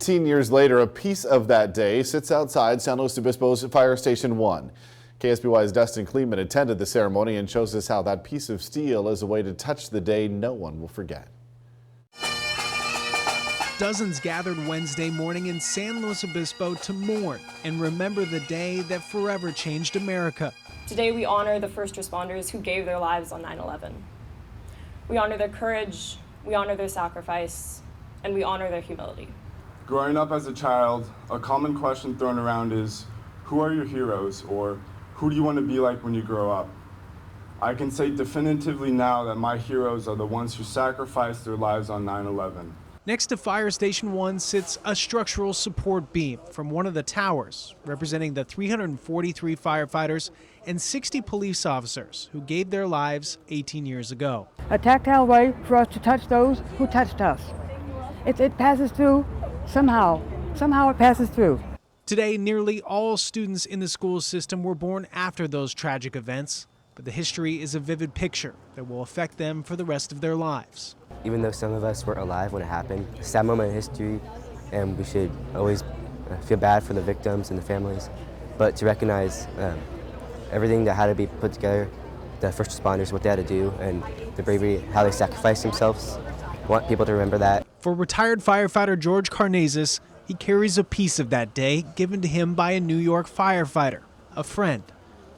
18 years later, a piece of that day sits outside San Luis Obispo's Fire Station 1. KSBY's Dustin Kleeman attended the ceremony and shows us how that piece of steel is a way to touch the day no one will forget. Dozens gathered Wednesday morning in San Luis Obispo to mourn and remember the day that forever changed America. Today we honor the first responders who gave their lives on 9/11. We honor their courage, we honor their sacrifice, and we honor their humility. Growing up as a child, a common question thrown around is, who are your heroes, or who do you want to be like when you grow up? I can say definitively now that my heroes are the ones who sacrificed their lives on 9/11. Next to Fire Station 1 sits a structural support beam from one of the towers, representing the 343 firefighters and 60 police officers who gave their lives 18 years ago. A tactile way for us to touch those who touched us. It passes through somehow. Somehow it passes through. Today, nearly all students in the school system were born after those tragic events, but the history is a vivid picture that will affect them for the rest of their lives. Even though some of us weren't alive when it happened, it's a sad moment in history, and we should always feel bad for the victims and the families, but to recognize everything that had to be put together, the first responders, what they had to do, and the bravery, how they sacrificed themselves. I want people to remember that. For retired firefighter George Carnazes, he carries a piece of that day given to him by a New York firefighter, a friend,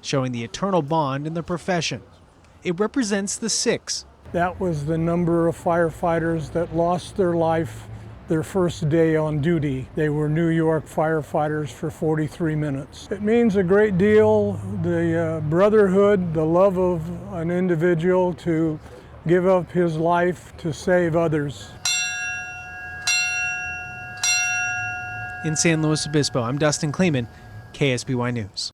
showing the eternal bond in the profession. It represents the 6. That was the number of firefighters that lost their life their first day on duty. They were New York firefighters for 43 minutes. It means a great deal, the brotherhood, the love of an individual to give up his life to save others. In San Luis Obispo, I'm Dustin Kleeman, KSBY News.